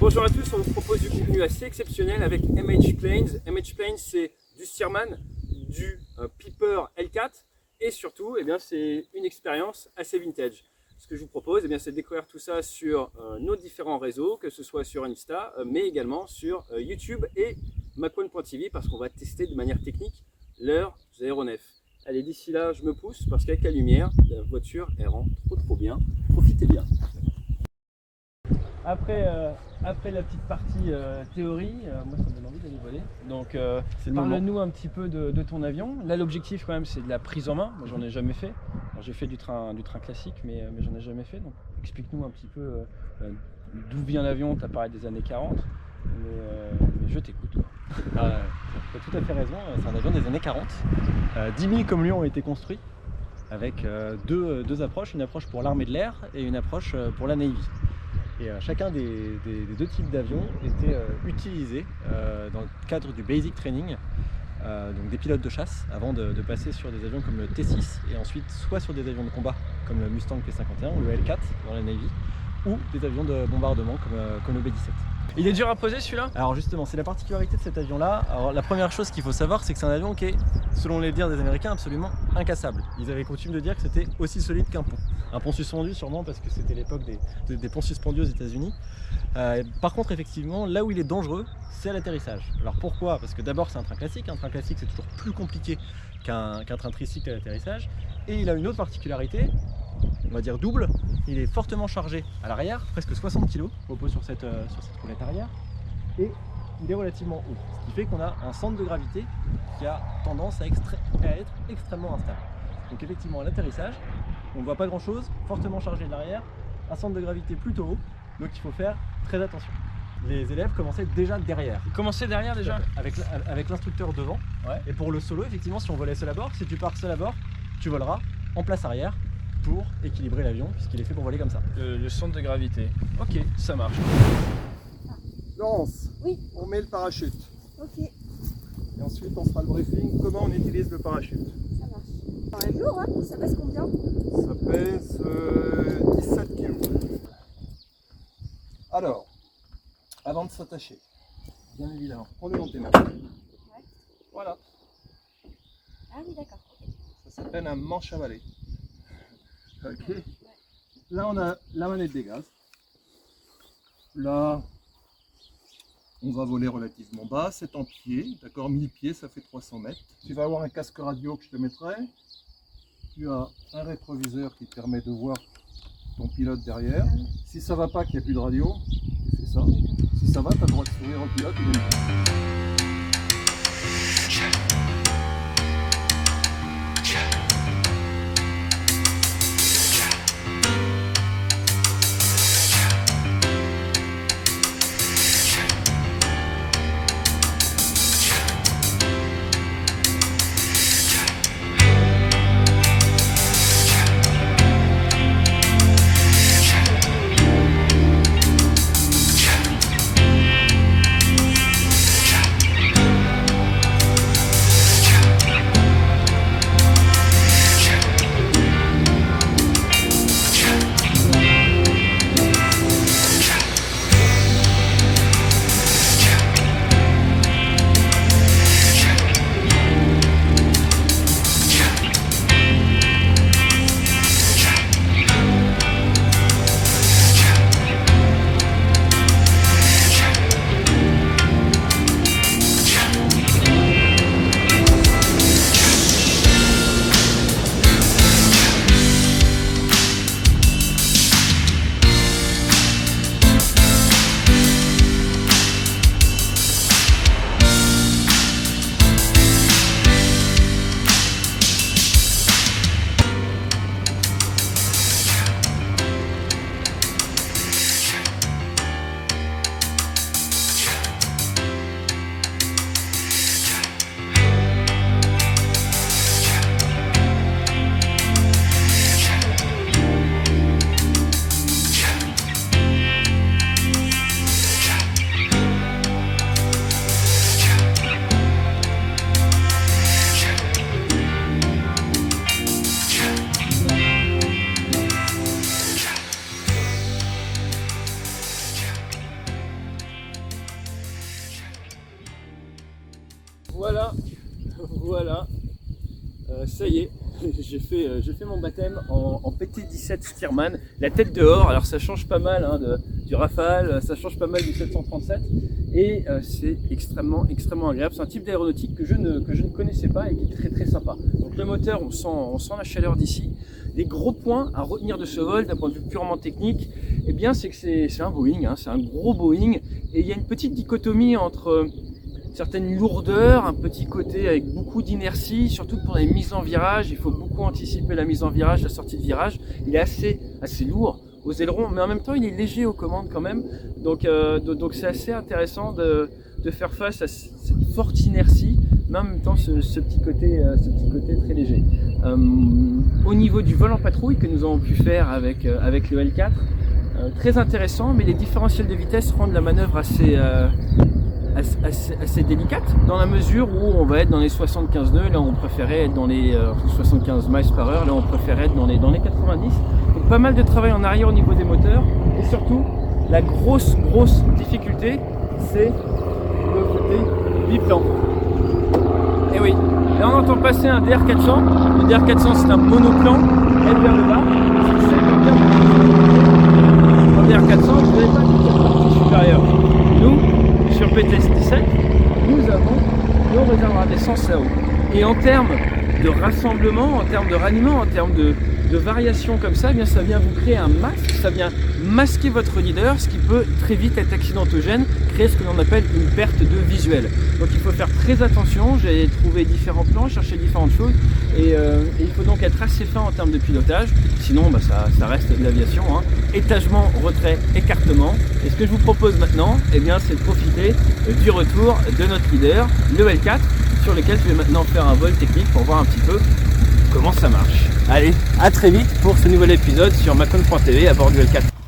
bonjour à tous, on vous propose du contenu assez exceptionnel avec MH Planes. MH Planes, c'est du Stearman, du Piper L4 et surtout, c'est une expérience assez vintage. Ce que je vous propose, c'est de découvrir tout ça sur nos différents réseaux, que ce soit sur Insta, mais également sur YouTube et Macone.tv parce qu'on va tester de manière technique leurs aéronefs. Allez, d'ici là, je me pousse parce qu'avec la lumière, la voiture, elle rend trop bien. Profitez bien. Après la petite partie théorie, moi ça me donne envie d'aller voler. Donc parle-nous un petit peu de ton avion. Là l'objectif quand même c'est de la prise en main. Moi j'en ai jamais fait. Alors, j'ai fait du train classique mais j'en ai jamais fait. Donc explique-nous un petit peu d'où vient l'avion. Tu as parlé des années 40. Mais je t'écoute. Tu as tout à fait raison, c'est un avion des années 40. 10 000 comme lui ont été construits avec deux approches, une approche pour l'armée de l'air et une approche pour la Navy. Et chacun des deux types d'avions était utilisé dans le cadre du basic training, donc des pilotes de chasse, avant de passer sur des avions comme le T6 et ensuite soit sur des avions de combat comme le Mustang P51 ou le L4 dans la Navy, ou des avions de bombardement comme le B-17. Il est dur à poser celui-là? Alors justement, c'est la particularité de cet avion-là. Alors la première chose qu'il faut savoir, c'est que c'est un avion qui est, selon les dires des Américains, absolument incassable. Ils avaient coutume de dire que c'était aussi solide qu'un pont. Un pont suspendu sûrement parce que c'était l'époque des ponts suspendus aux États-Unis. Par contre, effectivement, là où il est dangereux, c'est à l'atterrissage. Alors pourquoi? Parce que d'abord c'est un train classique. Un train classique c'est toujours plus compliqué qu'un train tricycle à l'atterrissage. Et il a une autre particularité, on va dire double, il est fortement chargé à l'arrière, presque 60 kg repose sur cette roulette arrière, et il est relativement haut, ce qui fait qu'on a un centre de gravité qui a tendance à être extrêmement instable. Donc effectivement à l'atterrissage, on ne voit pas grand chose, fortement chargé de l'arrière, un centre de gravité plutôt haut, donc il faut faire très attention. Les élèves commençaient déjà derrière. Ils commençaient derrière déjà? Avec l'instructeur devant, ouais. Et pour le solo, effectivement, si on volait seul à bord, si tu pars seul à bord, tu voleras en place arrière pour équilibrer l'avion puisqu'il est fait pour voler comme ça. Le centre de gravité. Ok, ça marche. Laurence, oui. On met le parachute. Ok. Et ensuite on fera le briefing, comment on utilise le parachute. Ça marche. Dans la lourd, hein, ça pèse combien? Ça pèse 17 kg. Alors, avant de s'attacher, bien évidemment, prends-le dans tes mains. Ouais. Voilà. Ah oui, d'accord. Ça s'appelle un manche à balai. Ok. Là on a la manette des gaz. Là on va voler relativement bas, c'est en pied, d'accord, 1000 pieds ça fait 300 mètres. Tu vas avoir un casque radio que je te mettrai. Tu as un rétroviseur qui te permet de voir ton pilote derrière. Si ça va pas, qu'il n'y a plus de radio, tu fais ça. Si ça va, tu as le droit de sourire au pilote. j'ai fait mon baptême en PT17 Stearman, la tête dehors. Alors ça change pas mal hein, du Rafale, ça change pas mal du 737 et c'est extrêmement agréable. C'est un type d'aéronautique que je ne connaissais pas et qui est très sympa. Donc le moteur, on sent la chaleur d'ici. Les gros points à retenir de ce vol d'un point de vue purement technique, eh bien c'est que c'est un Boeing, hein, c'est un gros Boeing et il y a une petite dichotomie entre certaines lourdeurs, un petit côté avec beaucoup d'inertie, surtout pour les mises en virage. Il faut beaucoup anticiper la mise en virage, la sortie de virage. Il est assez lourd aux ailerons, mais en même temps il est léger aux commandes quand même. Donc c'est assez intéressant de faire face à cette forte inertie, mais en même temps ce petit côté très léger. Au niveau du vol en patrouille que nous avons pu faire avec le L4, très intéressant, mais les différentiels de vitesse rendent la manœuvre assez délicate dans la mesure où on va être dans les 75 nœuds, là on préférait être dans les 75 miles par heure, là on préférait être dans les 90. Donc pas mal de travail en arrière au niveau des moteurs et surtout la grosse difficulté c'est le côté biplan. Et oui, là on entend passer un DR400, le DR400 c'est un monoplan, aile vers le bas, si vous savez comme bien, DR400 vous n'avez pas de partie supérieure. Nous, sur PT17, nous avons nos réservoirs d'essence là-haut. Et en termes de rassemblement, en termes de raniement, en termes de variation comme ça, eh bien ça vient vous créer un masque, ça vient masquer votre leader, ce qui peut très vite être accidentogène, créer ce que l'on appelle une perte de visuel. Donc il faut faire très attention, j'ai trouvé différents plans, cherché différentes choses, et il faut donc être assez fin en termes de pilotage, sinon ça reste de l'aviation, hein. Étagement, retrait, écartement, et ce que je vous propose maintenant, eh bien c'est de profiter du retour de notre leader, le L4, sur lequel je vais maintenant faire un vol technique pour voir un petit peu comment ça marche. Allez, à très vite pour ce nouvel épisode sur Macon.tv à bord du L4.